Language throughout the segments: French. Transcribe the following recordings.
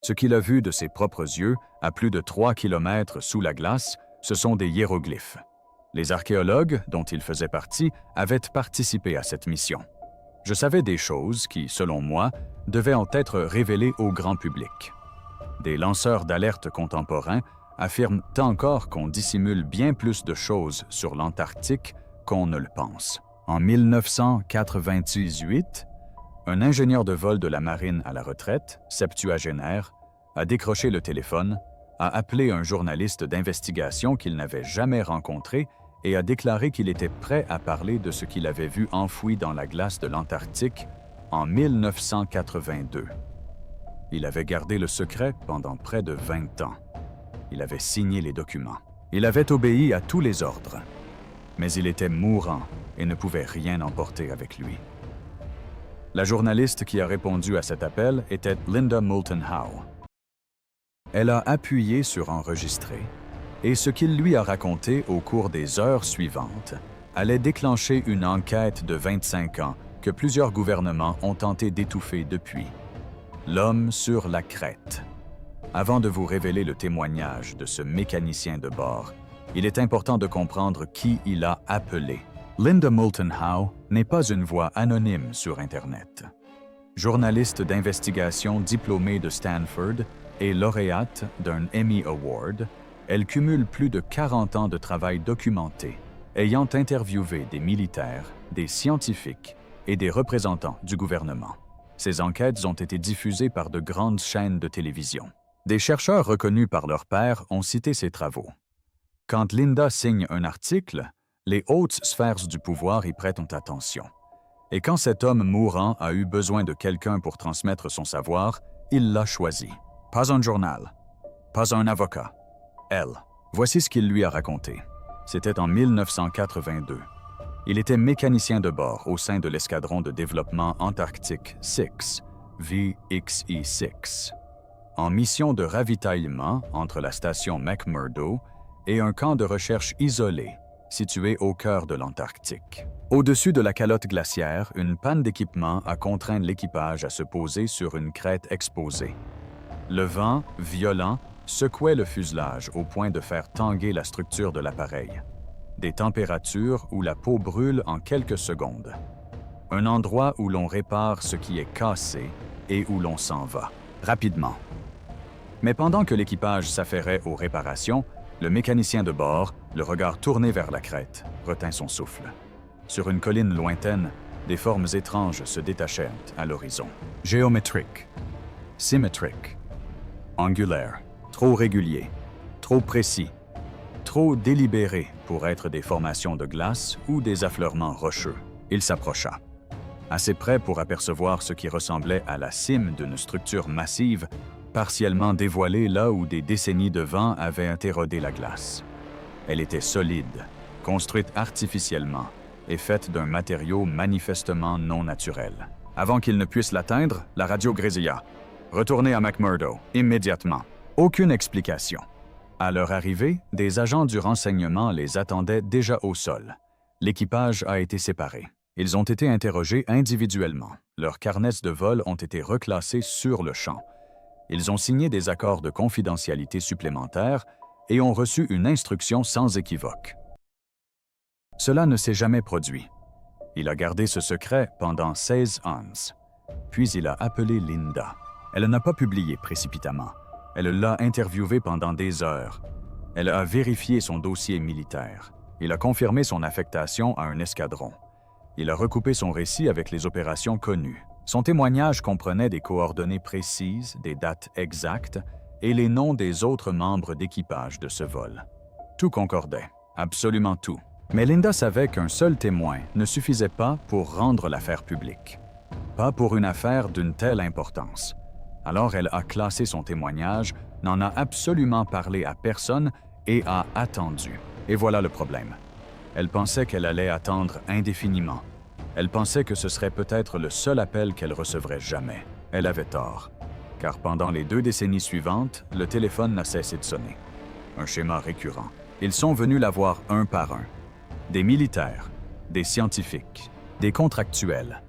Ce qu'il a vu de ses propres yeux, à plus de 3 kilomètres sous la glace, ce sont des hiéroglyphes. Les archéologues, dont il faisait partie, avaient participé à cette mission. Je savais des choses qui, selon moi, devaient en être révélées au grand public. Des lanceurs d'alerte contemporains affirment encore qu'on dissimule bien plus de choses sur l'Antarctique qu'on ne le pense. En 1998, un ingénieur de vol de la marine à la retraite, septuagénaire, a décroché le téléphone, a appelé un journaliste d'investigation qu'il n'avait jamais rencontré et a déclaré qu'il était prêt à parler de ce qu'il avait vu enfoui dans la glace de l'Antarctique en 1982. Il avait gardé le secret pendant près de 20 ans. Il avait signé les documents. Il avait obéi à tous les ordres. Mais il était mourant et ne pouvait rien emporter avec lui. La journaliste qui a répondu à cet appel était Linda Moulton Howe. Elle a appuyé sur enregistrer, et ce qu'il lui a raconté au cours des heures suivantes allait déclencher une enquête de 25 ans que plusieurs gouvernements ont tenté d'étouffer depuis. L'homme sur la crête. Avant de vous révéler le témoignage de ce mécanicien de bord, il est important de comprendre qui il a appelé. Linda Moulton Howe n'est pas une voix anonyme sur Internet. Journaliste d'investigation diplômée de Stanford et lauréate d'un Emmy Award, elle cumule plus de 40 ans de travail documenté, ayant interviewé des militaires, des scientifiques et des représentants du gouvernement. Ces enquêtes ont été diffusées par de grandes chaînes de télévision. Des chercheurs reconnus par leurs pairs ont cité ces travaux. Quand Linda signe un article, les hautes sphères du pouvoir y prêtent attention. Et quand cet homme mourant a eu besoin de quelqu'un pour transmettre son savoir, il l'a choisi. Pas un journal, pas un avocat. Elle. Voici ce qu'il lui a raconté. C'était en 1982. Il était mécanicien de bord au sein de l'escadron de développement Antarctic 6, VXE-6, en mission de ravitaillement entre la station McMurdo et un camp de recherche isolé situé au cœur de l'Antarctique. Au-dessus de la calotte glaciaire, une panne d'équipement a contraint l'équipage à se poser sur une crête exposée. Le vent, violent, secouait le fuselage au point de faire tanguer la structure de l'appareil. Des températures où la peau brûle en quelques secondes. Un endroit où l'on répare ce qui est cassé et où l'on s'en va, rapidement. Mais pendant que l'équipage s'affairait aux réparations, le mécanicien de bord, le regard tourné vers la crête, retint son souffle. Sur une colline lointaine, des formes étranges se détachèrent à l'horizon. Géométriques, symétriques, angulaires, trop réguliers, trop précis, trop délibérés pour être des formations de glace ou des affleurements rocheux. Il s'approcha. Assez près pour apercevoir ce qui ressemblait à la cime d'une structure massive, partiellement dévoilée là où des décennies de vent avaient érodé la glace. Elle était solide, construite artificiellement et faite d'un matériau manifestement non naturel. Avant qu'il ne puisse l'atteindre, la radio grésilla. « Retournez à McMurdo, immédiatement. » Aucune explication. À leur arrivée, des agents du renseignement les attendaient déjà au sol. L'équipage a été séparé. Ils ont été interrogés individuellement. Leurs carnets de vol ont été reclassés sur le champ. Ils ont signé des accords de confidentialité supplémentaires et ont reçu une instruction sans équivoque. Cela ne s'est jamais produit. Il a gardé ce secret pendant 16 ans. Puis il a appelé Linda. Elle n'a pas publié précipitamment. Elle l'a interviewé pendant des heures. Elle a vérifié son dossier militaire. Il a confirmé son affectation à un escadron. Il a recoupé son récit avec les opérations connues. Son témoignage comprenait des coordonnées précises, des dates exactes et les noms des autres membres d'équipage de ce vol. Tout concordait, absolument tout. Mais Linda savait qu'un seul témoin ne suffisait pas pour rendre l'affaire publique. Pas pour une affaire d'une telle importance. Alors elle a classé son témoignage, n'en a absolument parlé à personne et a attendu. Et voilà le problème. Elle pensait qu'elle allait attendre indéfiniment. Elle pensait que ce serait peut-être le seul appel qu'elle recevrait jamais. Elle avait tort, car pendant les 2 décennies suivantes, le téléphone n'a cessé de sonner. Un schéma récurrent. Ils sont venus la voir un par un. Des militaires, des scientifiques, des contractuels,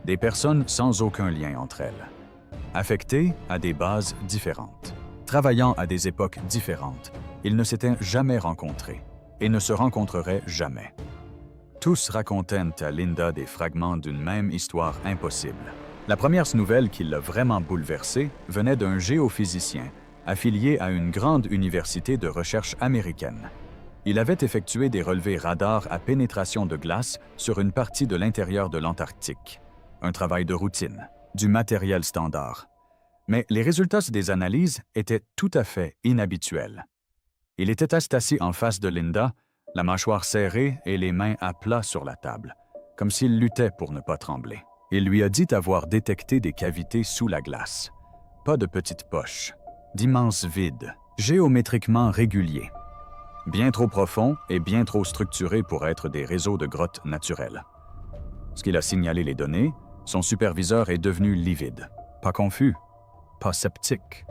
des personnes sans aucun lien entre elles. Affectés à des bases différentes. Travaillant à des époques différentes, ils ne s'étaient jamais rencontrés et ne se rencontreraient jamais. Tous racontaient à Linda des fragments d'une même histoire impossible. La première nouvelle qui l'a vraiment bouleversée venait d'un géophysicien affilié à une grande université de recherche américaine. Il avait effectué des relevés radars à pénétration de glace sur une partie de l'intérieur de l'Antarctique. Un travail de routine, du matériel standard. Mais les résultats des analyses étaient tout à fait inhabituels. Il était assis en face de Linda, la mâchoire serrée et les mains à plat sur la table, comme s'il luttait pour ne pas trembler. Il lui a dit avoir détecté des cavités sous la glace. Pas de petites poches, d'immenses vides, géométriquement réguliers. Bien trop profonds et bien trop structurés pour être des réseaux de grottes naturelles. Lorsqu'il a signalé les données, son superviseur est devenu livide. Pas confus, pas sceptique.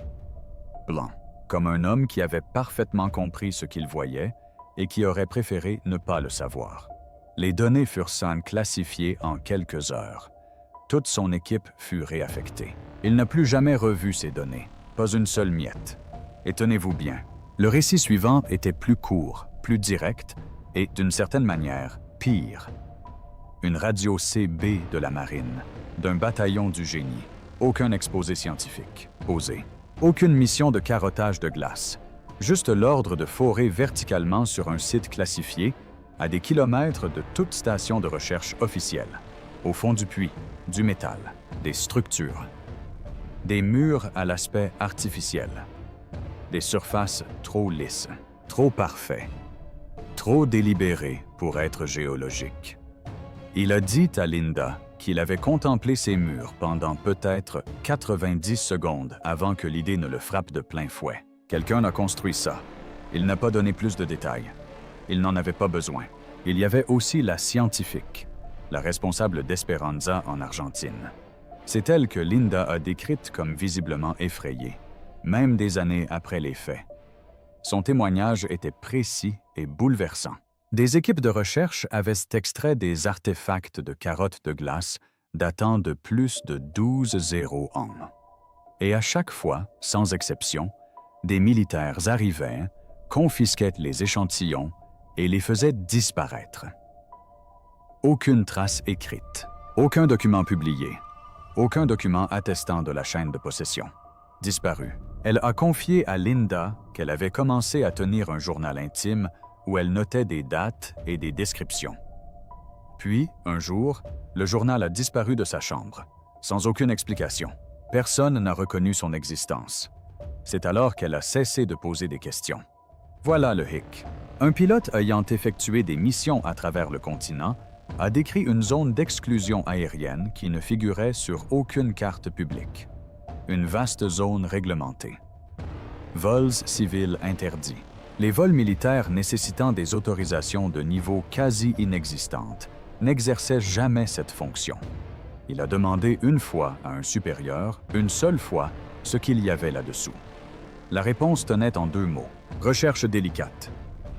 Blanc, comme un homme qui avait parfaitement compris ce qu'il voyait et qui aurait préféré ne pas le savoir. Les données furent classifiées en quelques heures. Toute son équipe fut réaffectée. Il n'a plus jamais revu ces données, pas une seule miette. Et tenez-vous bien, le récit suivant était plus court, plus direct et, d'une certaine manière, pire. Une radio CB de la marine, d'un bataillon du génie. Aucun exposé scientifique, posé. Aucune mission de carottage de glace. Juste l'ordre de forer verticalement sur un site classifié à des kilomètres de toute station de recherche officielle. Au fond du puits, du métal, des structures. Des murs à l'aspect artificiel. Des surfaces trop lisses, trop parfaites, trop délibérées pour être géologiques. Il a dit à Linda qu'il avait contemplé ces murs pendant peut-être 90 secondes avant que l'idée ne le frappe de plein fouet. Quelqu'un a construit ça. Il n'a pas donné plus de détails. Il n'en avait pas besoin. Il y avait aussi la scientifique, la responsable d'Esperanza en Argentine. C'est elle que Linda a décrite comme visiblement effrayée, même des années après les faits. Son témoignage était précis et bouleversant. Des équipes de recherche avaient extrait des artefacts de carottes de glace datant de plus de 12 ans. Et à chaque fois, sans exception, des militaires arrivaient, confisquaient les échantillons et les faisaient disparaître. Aucune trace écrite, aucun document publié, aucun document attestant de la chaîne de possession. Disparu. Elle a confié à Linda qu'elle avait commencé à tenir un journal intime où elle notait des dates et des descriptions. Puis, un jour, le journal a disparu de sa chambre, sans aucune explication. Personne n'a reconnu son existence. C'est alors qu'elle a cessé de poser des questions. Voilà le hic. Un pilote ayant effectué des missions à travers le continent a décrit une zone d'exclusion aérienne qui ne figurait sur aucune carte publique. Une vaste zone réglementée. Vols civils interdits. Les vols militaires nécessitant des autorisations de niveau quasi inexistantes n'exerçaient jamais cette fonction. Il a demandé une fois à un supérieur, une seule fois, ce qu'il y avait là-dessous. La réponse tenait en 2 mots. Recherche délicate.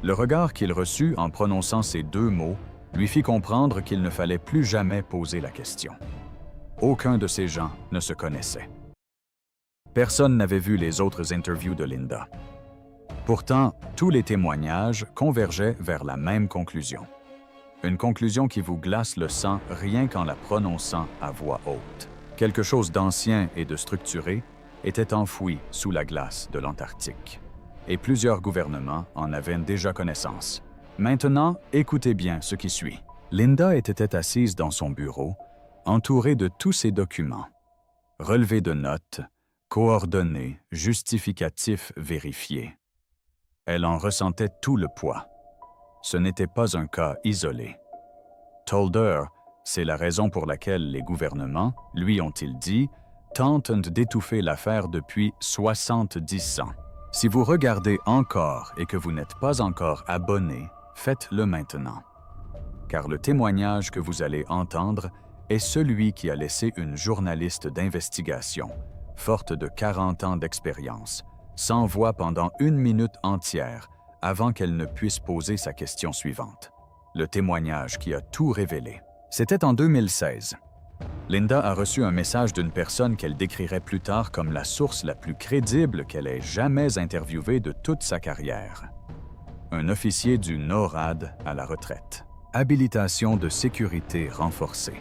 Le regard qu'il reçut en prononçant ces 2 mots lui fit comprendre qu'il ne fallait plus jamais poser la question. Aucun de ces gens ne se connaissait. Personne n'avait vu les autres interviews de Linda. Pourtant, tous les témoignages convergeaient vers la même conclusion. Une conclusion qui vous glace le sang rien qu'en la prononçant à voix haute. Quelque chose d'ancien et de structuré était enfoui sous la glace de l'Antarctique. Et plusieurs gouvernements en avaient déjà connaissance. Maintenant, écoutez bien ce qui suit. Linda était assise dans son bureau, entourée de tous ses documents. Relevés de notes, coordonnées, justificatifs vérifiés. Elle en ressentait tout le poids. Ce n'était pas un cas isolé. Tolder, c'est la raison pour laquelle les gouvernements, lui ont-ils dit, tentent d'étouffer l'affaire depuis 70 ans. Si vous regardez encore et que vous n'êtes pas encore abonné, faites-le maintenant. Car le témoignage que vous allez entendre est celui qui a laissé une journaliste d'investigation, forte de 40 ans d'expérience, sans voix pendant 1 minute entière avant qu'elle ne puisse poser sa question suivante. Le témoignage qui a tout révélé. C'était en 2016. Linda a reçu un message d'une personne qu'elle décrirait plus tard comme la source la plus crédible qu'elle ait jamais interviewée de toute sa carrière. Un officier du NORAD à la retraite. Habilitation de sécurité renforcée.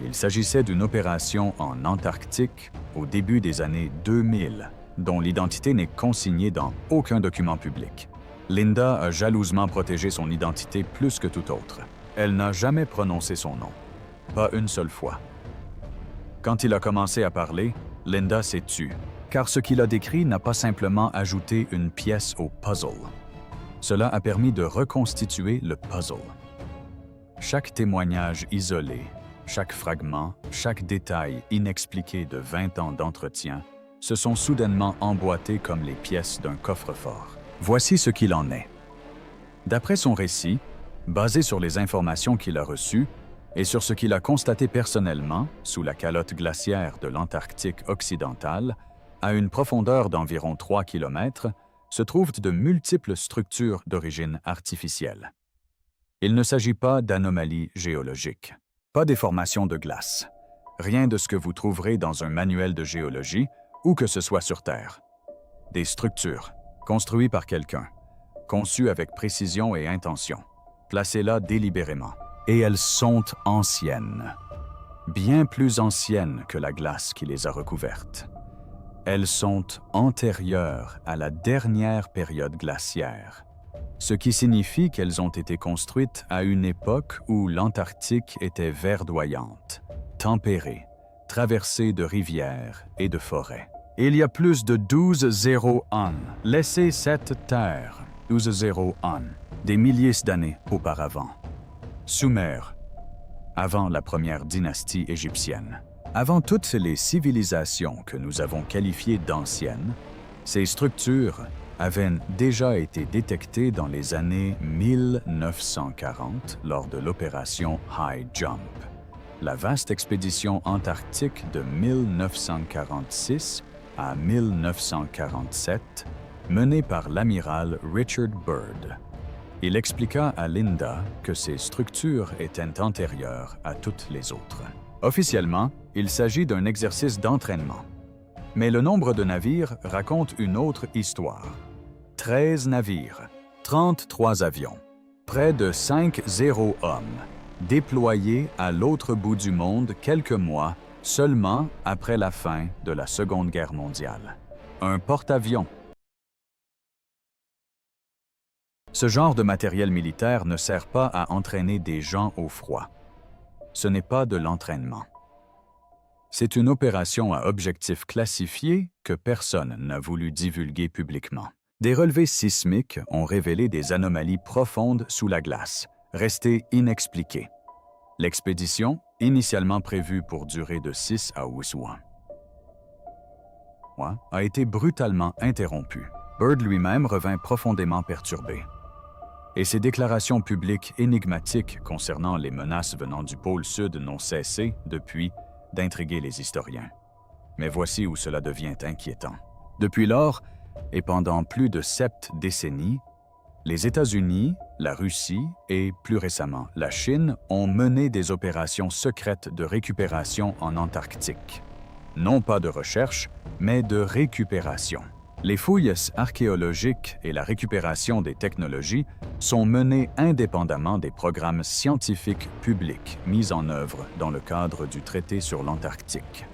Il s'agissait d'une opération en Antarctique au début des années 2000, dont l'identité n'est consignée dans aucun document public. Linda a jalousement protégé son identité plus que tout autre. Elle n'a jamais prononcé son nom. Pas une seule fois. Quand il a commencé à parler, Linda s'est tue, car ce qu'il a décrit n'a pas simplement ajouté une pièce au puzzle. Cela a permis de reconstituer le puzzle. Chaque témoignage isolé, chaque fragment, chaque détail inexpliqué de 20 ans d'entretien se sont soudainement emboîtés comme les pièces d'un coffre-fort. Voici ce qu'il en est. D'après son récit, basé sur les informations qu'il a reçues et sur ce qu'il a constaté personnellement sous la calotte glaciaire de l'Antarctique occidentale, à une profondeur d'environ 3 km, se trouvent de multiples structures d'origine artificielle. Il ne s'agit pas d'anomalies géologiques, pas des formations de glace, rien de ce que vous trouverez dans un manuel de géologie ou que ce soit sur Terre. Des structures, construites par quelqu'un, conçues avec précision et intention, placées là délibérément. Et elles sont anciennes, bien plus anciennes que la glace qui les a recouvertes. Elles sont antérieures à la dernière période glaciaire, ce qui signifie qu'elles ont été construites à une époque où l'Antarctique était verdoyante, tempérée, traversée de rivières et de forêts. Il y a plus de 12 ans, laissez cette terre, 12 ans, des milliers d'années auparavant. Sumer, avant la première dynastie égyptienne. Avant toutes les civilisations que nous avons qualifiées d'anciennes, ces structures avaient déjà été détectées dans les années 1940 lors de l'opération High Jump, la vaste expédition antarctique de 1946 à 1947 menée par l'amiral Richard Byrd. Il expliqua à Linda que ces structures étaient antérieures à toutes les autres. Officiellement, il s'agit d'un exercice d'entraînement. Mais le nombre de navires raconte une autre histoire. 13 navires, 33 avions, près de 50 hommes, déployés à l'autre bout du monde quelques mois seulement après la fin de la Seconde Guerre mondiale. Un porte-avions. Ce genre de matériel militaire ne sert pas à entraîner des gens au froid. Ce n'est pas de l'entraînement. C'est une opération à objectif classifié que personne n'a voulu divulguer publiquement. Des relevés sismiques ont révélé des anomalies profondes sous la glace, restées inexpliquées. L'expédition, initialement prévue pour durer de 6 à 8 mois, a été brutalement interrompue. Byrd lui-même revint profondément perturbé. Et ses déclarations publiques énigmatiques concernant les menaces venant du pôle Sud n'ont cessé, depuis, d'intriguer les historiens. Mais voici où cela devient inquiétant. Depuis lors, et pendant plus de 7 décennies, les États-Unis, la Russie et, plus récemment, la Chine ont mené des opérations secrètes de récupération en Antarctique. Non pas de recherche, mais de récupération. Les fouilles archéologiques et la récupération des technologies sont menées indépendamment des programmes scientifiques publics mis en œuvre dans le cadre du traité sur l'Antarctique.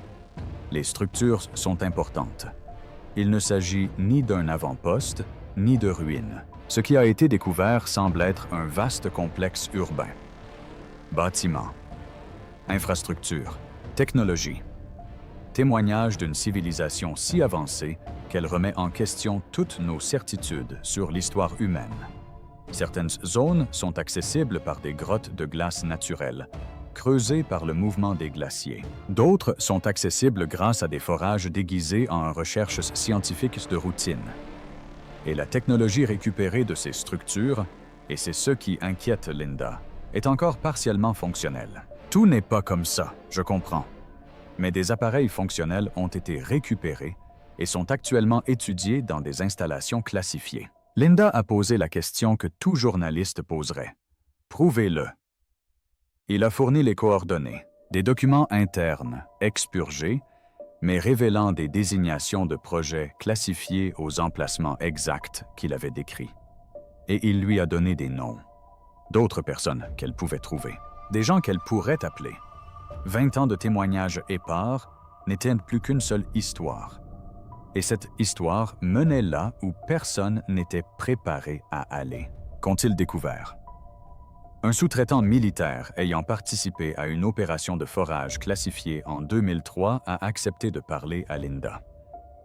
Les structures sont importantes. Il ne s'agit ni d'un avant-poste, ni de ruines. Ce qui a été découvert semble être un vaste complexe urbain. Bâtiments, infrastructures, technologies. Témoignage d'une civilisation si avancée qu'elle remet en question toutes nos certitudes sur l'histoire humaine. Certaines zones sont accessibles par des grottes de glace naturelles, creusées par le mouvement des glaciers. D'autres sont accessibles grâce à des forages déguisés en recherches scientifiques de routine. Et la technologie récupérée de ces structures, et c'est ce qui inquiète Linda, est encore partiellement fonctionnelle. Tout n'est pas comme ça, je comprends. Mais des appareils fonctionnels ont été récupérés et sont actuellement étudiés dans des installations classifiées. Linda a posé la question que tout journaliste poserait. Prouvez-le. Il a fourni les coordonnées. Des documents internes expurgés, mais révélant des désignations de projets classifiés aux emplacements exacts qu'il avait décrits. Et il lui a donné des noms. D'autres personnes qu'elle pouvait trouver. Des gens qu'elle pourrait appeler. 20 ans de témoignages épars n'étaient plus qu'une seule histoire. Et cette histoire menait là où personne n'était préparé à aller. Qu'ont-ils découvert? Un sous-traitant militaire ayant participé à une opération de forage classifiée en 2003 a accepté de parler à Linda,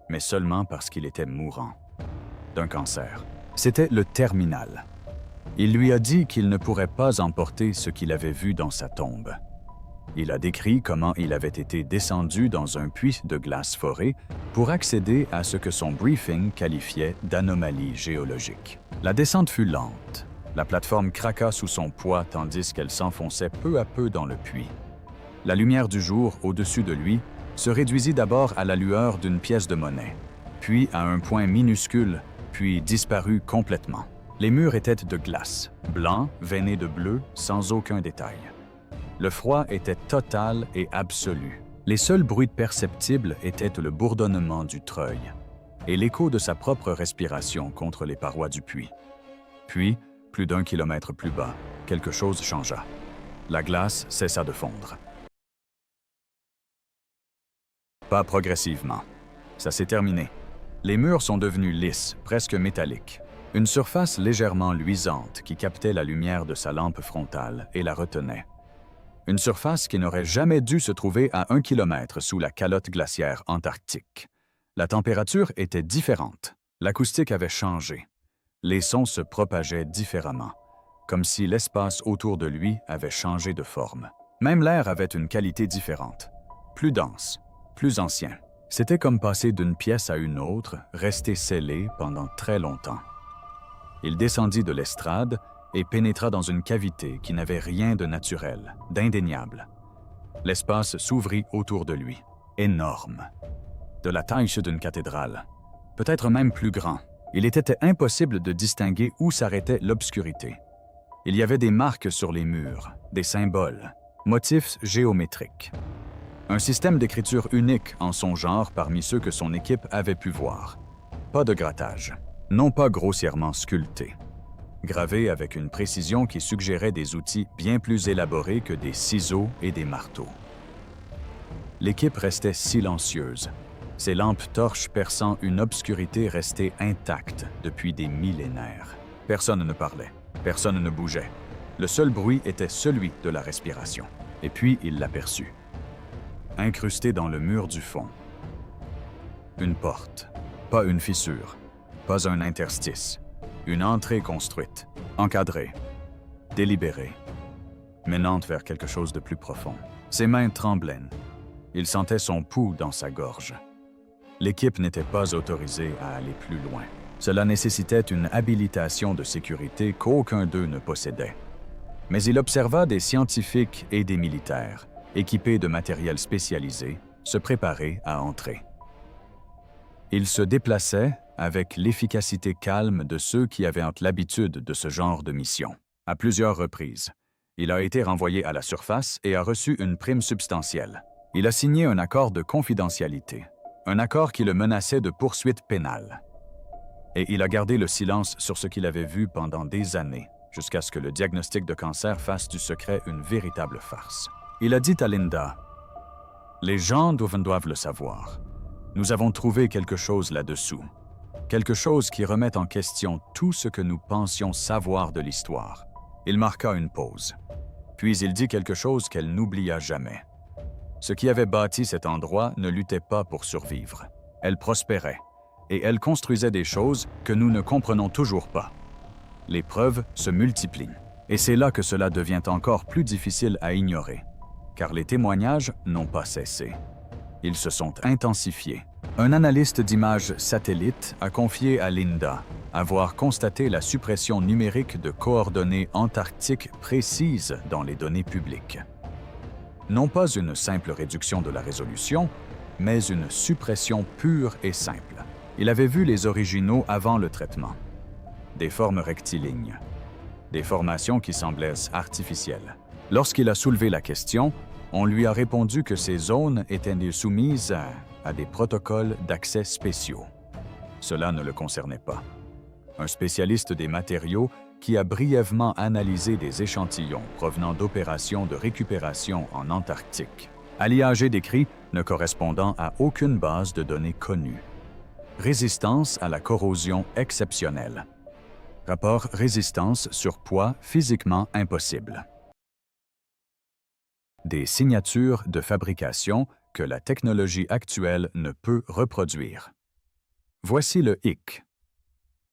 mais seulement parce qu'il était mourant d'un cancer. C'était le terminal. Il lui a dit qu'il ne pourrait pas emporter ce qu'il avait vu dans sa tombe. Il a décrit comment il avait été descendu dans un puits de glace forée pour accéder à ce que son briefing qualifiait d'anomalie géologique. La descente fut lente. La plateforme craqua sous son poids tandis qu'elle s'enfonçait peu à peu dans le puits. La lumière du jour au-dessus de lui se réduisit d'abord à la lueur d'une pièce de monnaie, puis à un point minuscule, puis disparut complètement. Les murs étaient de glace, blancs, veinés de bleu, sans aucun détail. Le froid était total et absolu. Les seuls bruits perceptibles étaient le bourdonnement du treuil et l'écho de sa propre respiration contre les parois du puits. Puis, plus d'1 kilomètre plus bas, quelque chose changea. La glace cessa de fondre. Pas progressivement. Ça s'est terminé. Les murs sont devenus lisses, presque métalliques. Une surface légèrement luisante qui captait la lumière de sa lampe frontale et la retenait. Une surface qui n'aurait jamais dû se trouver à 1 kilomètre sous la calotte glaciaire antarctique. La température était différente. L'acoustique avait changé. Les sons se propageaient différemment, comme si l'espace autour de lui avait changé de forme. Même l'air avait une qualité différente, plus dense, plus ancien. C'était comme passer d'une pièce à une autre, resté scellé pendant très longtemps. Il descendit de l'estrade et pénétra dans une cavité qui n'avait rien de naturel, d'indéniable. L'espace s'ouvrit autour de lui, énorme, de la taille d'une cathédrale, peut-être même plus grand. Il était impossible de distinguer où s'arrêtait l'obscurité. Il y avait des marques sur les murs, des symboles, motifs géométriques. Un système d'écriture unique en son genre parmi ceux que son équipe avait pu voir. Pas de grattage, non pas grossièrement sculpté. Gravé avec une précision qui suggérait des outils bien plus élaborés que des ciseaux et des marteaux. L'équipe restait silencieuse, ses lampes torches perçant une obscurité restée intacte depuis des millénaires. Personne ne parlait, personne ne bougeait. Le seul bruit était celui de la respiration. Et puis il l'aperçut. Incrusté dans le mur du fond. Une porte, pas une fissure, pas un interstice. Une entrée construite, encadrée, délibérée, menant vers quelque chose de plus profond. Ses mains tremblaient. Il sentait son pouls dans sa gorge. L'équipe n'était pas autorisée à aller plus loin. Cela nécessitait une habilitation de sécurité qu'aucun d'eux ne possédait. Mais il observa des scientifiques et des militaires, équipés de matériel spécialisé, se préparer à entrer. Ils se déplaçaient avec l'efficacité calme de ceux qui avaient l'habitude de ce genre de mission. À plusieurs reprises, il a été renvoyé à la surface et a reçu une prime substantielle. Il a signé un accord de confidentialité, un accord qui le menaçait de poursuites pénales. Et il a gardé le silence sur ce qu'il avait vu pendant des années, jusqu'à ce que le diagnostic de cancer fasse du secret une véritable farce. Il a dit à Linda, « Les gens doivent le savoir. Nous avons trouvé quelque chose là-dessous. Quelque chose qui remet en question tout ce que nous pensions savoir de l'histoire. » Il marqua une pause. Puis il dit quelque chose qu'elle n'oublia jamais. Ce qui avait bâti cet endroit ne luttait pas pour survivre. Elle prospérait, et elle construisait des choses que nous ne comprenons toujours pas. Les preuves se multiplient. Et c'est là que cela devient encore plus difficile à ignorer, car les témoignages n'ont pas cessé. Ils se sont intensifiés. Un analyste d'images satellites a confié à Linda avoir constaté la suppression numérique de coordonnées antarctiques précises dans les données publiques. Non pas une simple réduction de la résolution, mais une suppression pure et simple. Il avait vu les originaux avant le traitement. Des formes rectilignes, des formations qui semblaient artificielles. Lorsqu'il a soulevé la question, On lui a répondu que ces zones étaient soumises à des protocoles d'accès spéciaux. Cela ne le concernait pas. Un spécialiste des matériaux qui a brièvement analysé des échantillons provenant d'opérations de récupération en Antarctique. Alliage décrit ne correspondant à aucune base de données connue. Résistance à la corrosion exceptionnelle. Rapport résistance sur poids physiquement impossible. Des signatures de fabrication que la technologie actuelle ne peut reproduire. Voici le hic.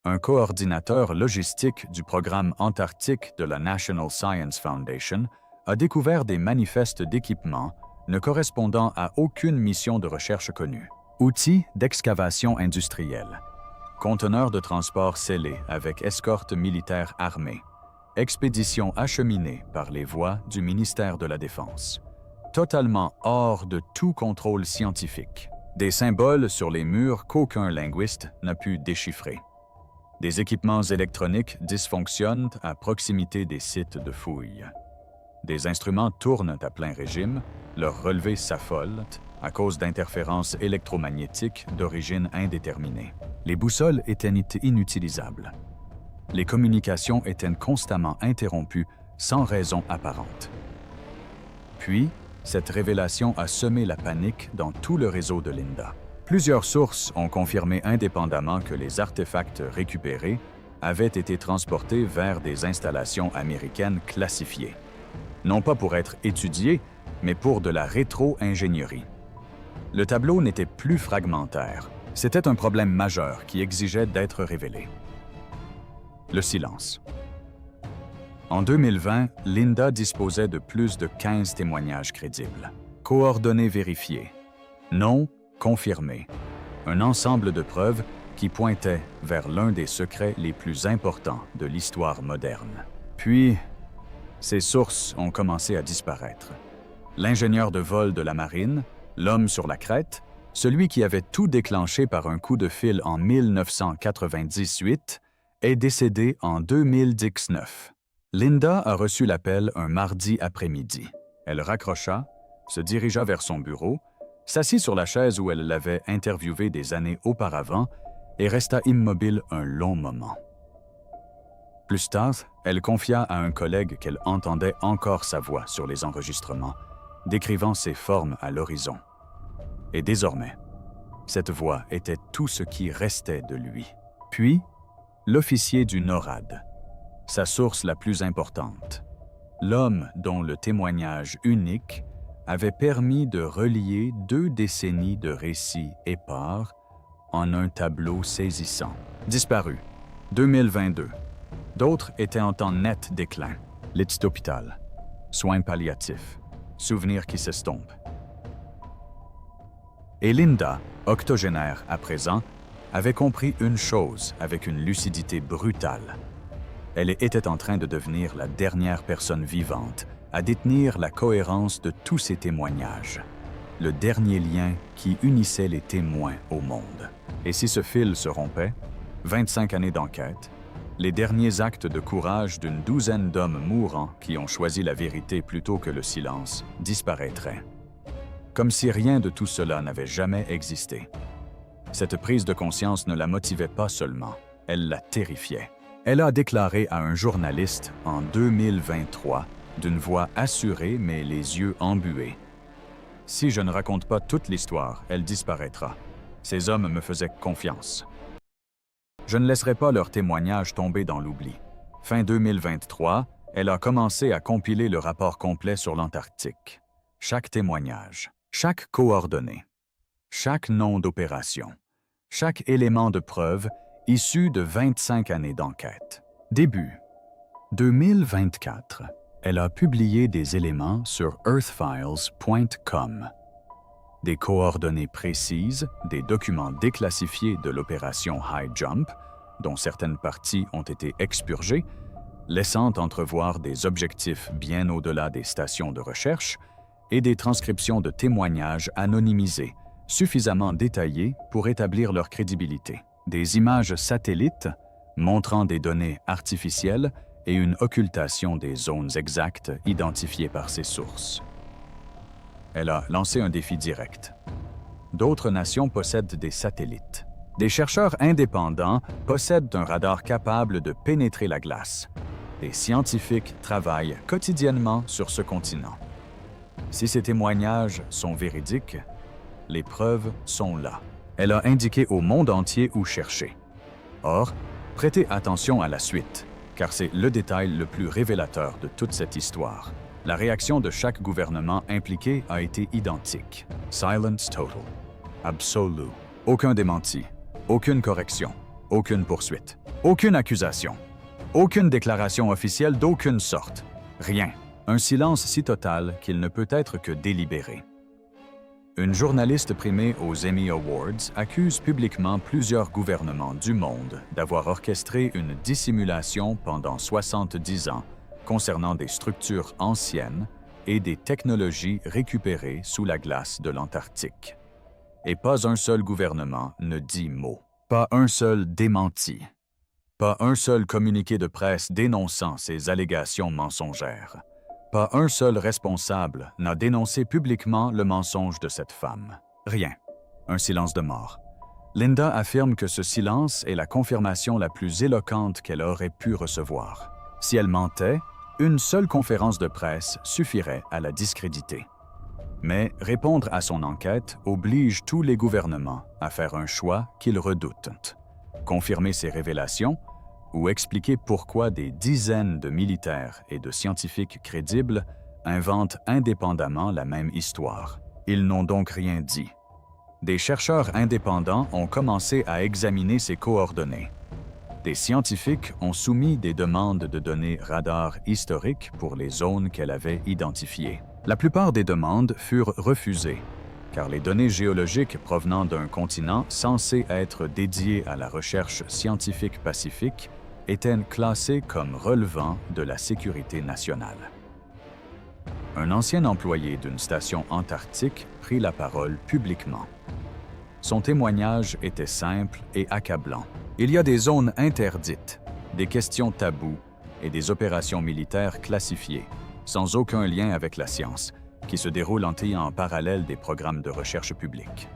Un coordinateur logistique du programme antarctique de la National Science Foundation a découvert des manifestes d'équipements ne correspondant à aucune mission de recherche connue. Outils d'excavation industrielle. Conteneurs de transport scellés avec escorte militaire armée. Expédition acheminée par les voies du ministère de la Défense. Totalement hors de tout contrôle scientifique. Des symboles sur les murs qu'aucun linguiste n'a pu déchiffrer. Des équipements électroniques dysfonctionnent à proximité des sites de fouilles. Des instruments tournent à plein régime, leurs relevés s'affolent à cause d'interférences électromagnétiques d'origine indéterminée. Les boussoles étaient inutilisables. Les communications étaient constamment interrompues sans raison apparente. Puis, cette révélation a semé la panique dans tout le réseau de Linda. Plusieurs sources ont confirmé indépendamment que les artefacts récupérés avaient été transportés vers des installations américaines classifiées. Non pas pour être étudiés, mais pour de la rétro-ingénierie. Le tableau n'était plus fragmentaire. C'était un problème majeur qui exigeait d'être révélé. Le silence. En 2020, Linda disposait de plus de 15 témoignages crédibles. Coordonnées vérifiées. Noms confirmés. Un ensemble de preuves qui pointaient vers l'un des secrets les plus importants de l'histoire moderne. Puis, ces sources ont commencé à disparaître. L'ingénieur de vol de la marine, l'homme sur la crête, celui qui avait tout déclenché par un coup de fil en 1998, est décédé en 2019. Linda a reçu l'appel un mardi après-midi. Elle raccrocha, se dirigea vers son bureau, s'assit sur la chaise où elle l'avait interviewé des années auparavant et resta immobile un long moment. Plus tard, elle confia à un collègue qu'elle entendait encore sa voix sur les enregistrements, décrivant ses formes à l'horizon. Et désormais, cette voix était tout ce qui restait de lui. Puis, l'officier du NORAD, sa source la plus importante, l'homme dont le témoignage unique avait permis de relier 2 décennies de récits épars en un tableau saisissant. Disparu, 2022. D'autres étaient en temps net déclin. Lit d'hôpital, soins palliatifs, souvenirs qui s'estompent. Et Linda, octogénaire à présent, avait compris une chose avec une lucidité brutale. Elle était en train de devenir la dernière personne vivante à détenir la cohérence de tous ces témoignages, le dernier lien qui unissait les témoins au monde. Et si ce fil se rompait, 25 années d'enquête, les derniers actes de courage d'une douzaine d'hommes mourants qui ont choisi la vérité plutôt que le silence disparaîtraient. Comme si rien de tout cela n'avait jamais existé. Cette prise de conscience ne la motivait pas seulement, elle la terrifiait. Elle a déclaré à un journaliste en 2023, d'une voix assurée mais les yeux embués. « Si je ne raconte pas toute l'histoire, elle disparaîtra. Ces hommes me faisaient confiance. Je ne laisserai pas leur témoignage tomber dans l'oubli. » Fin 2023, elle a commencé à compiler le rapport complet sur l'Antarctique. Chaque témoignage, chaque coordonnée, chaque nom d'opération, chaque élément de preuve issu de 25 années d'enquête. Début 2024, elle a publié des éléments sur earthfiles.com. Des coordonnées précises, des documents déclassifiés de l'opération High Jump, dont certaines parties ont été expurgées, laissant entrevoir des objectifs bien au-delà des stations de recherche, et des transcriptions de témoignages anonymisés, suffisamment détaillés pour établir leur crédibilité. Des images satellites montrant des données artificielles et une occultation des zones exactes identifiées par ces sources. Elle a lancé un défi direct. D'autres nations possèdent des satellites. Des chercheurs indépendants possèdent un radar capable de pénétrer la glace. Des scientifiques travaillent quotidiennement sur ce continent. Si ces témoignages sont véridiques, les preuves sont là. Elle a indiqué au monde entier où chercher. Or, prêtez attention à la suite, car c'est le détail le plus révélateur de toute cette histoire. La réaction de chaque gouvernement impliqué a été identique. Silence total. Absolu. Aucun démenti. Aucune correction. Aucune poursuite. Aucune accusation. Aucune déclaration officielle d'aucune sorte. Rien. Un silence si total qu'il ne peut être que délibéré. Une journaliste primée aux Emmy Awards accuse publiquement plusieurs gouvernements du monde d'avoir orchestré une dissimulation pendant 70 ans concernant des structures anciennes et des technologies récupérées sous la glace de l'Antarctique. Et pas un seul gouvernement ne dit mot. Pas un seul démenti. Pas un seul communiqué de presse dénonçant ces allégations mensongères. Pas un seul responsable n'a dénoncé publiquement le mensonge de cette femme. Rien. Un silence de mort. Linda affirme que ce silence est la confirmation la plus éloquente qu'elle aurait pu recevoir. Si elle mentait, une seule conférence de presse suffirait à la discréditer. Mais répondre à son enquête oblige tous les gouvernements à faire un choix qu'ils redoutent. Confirmer ces révélations ou expliquer pourquoi des dizaines de militaires et de scientifiques crédibles inventent indépendamment la même histoire. Ils n'ont donc rien dit. Des chercheurs indépendants ont commencé à examiner ces coordonnées. Des scientifiques ont soumis des demandes de données radar historiques pour les zones qu'elle avait identifiées. La plupart des demandes furent refusées, car les données géologiques provenant d'un continent censé être dédié à la recherche scientifique pacifique étaient classées comme relevant de la sécurité nationale. Un ancien employé d'une station antarctique prit la parole publiquement. Son témoignage était simple et accablant. Il y a des zones interdites, des questions taboues et des opérations militaires classifiées, sans aucun lien avec la science, qui se déroulent en parallèle des programmes de recherche publique.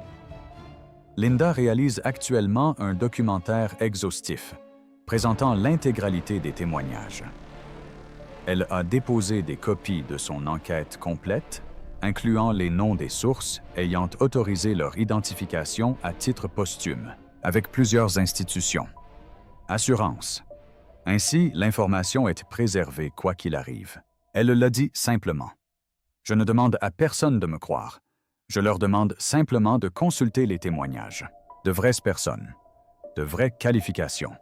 Linda réalise actuellement un documentaire exhaustif, présentant l'intégralité des témoignages. Elle a déposé des copies de son enquête complète, incluant les noms des sources ayant autorisé leur identification à titre posthume, avec plusieurs institutions. Assurance. Ainsi, l'information est préservée quoi qu'il arrive. Elle l'a dit simplement. Je ne demande à personne de me croire. Je leur demande simplement de consulter les témoignages. De vraies personnes, de vraies qualifications,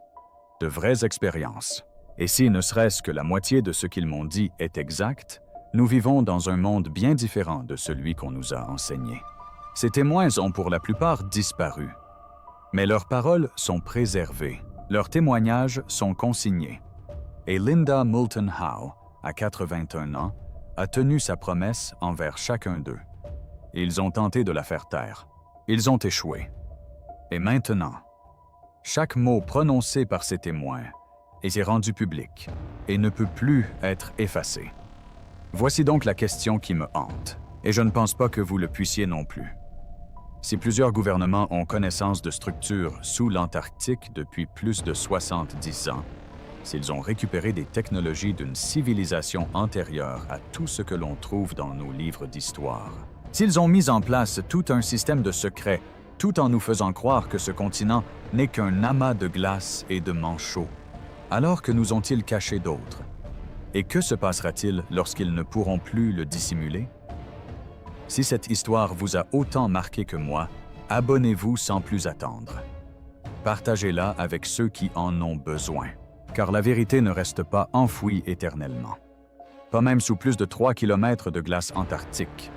de vraies expériences. Et si ne serait-ce que la moitié de ce qu'ils m'ont dit est exact, nous vivons dans un monde bien différent de celui qu'on nous a enseigné. Ces témoins ont pour la plupart disparu. Mais leurs paroles sont préservées, leurs témoignages sont consignés. Et Linda Moulton Howe, à 81 ans, a tenu sa promesse envers chacun d'eux. Ils ont tenté de la faire taire. Ils ont échoué. Et maintenant, chaque mot prononcé par ces témoins est rendu public et ne peut plus être effacé. Voici donc la question qui me hante, et je ne pense pas que vous le puissiez non plus. Si plusieurs gouvernements ont connaissance de structures sous l'Antarctique depuis plus de 70 ans, s'ils ont récupéré des technologies d'une civilisation antérieure à tout ce que l'on trouve dans nos livres d'histoire, s'ils ont mis en place tout un système de secrets, tout en nous faisant croire que ce continent n'est qu'un amas de glace et de manchots, alors que nous ont-ils caché d'autres? Et que se passera-t-il lorsqu'ils ne pourront plus le dissimuler? Si cette histoire vous a autant marqué que moi, abonnez-vous sans plus attendre. Partagez-la avec ceux qui en ont besoin, car la vérité ne reste pas enfouie éternellement. Pas même sous plus de 3 kilomètres de glace antarctique.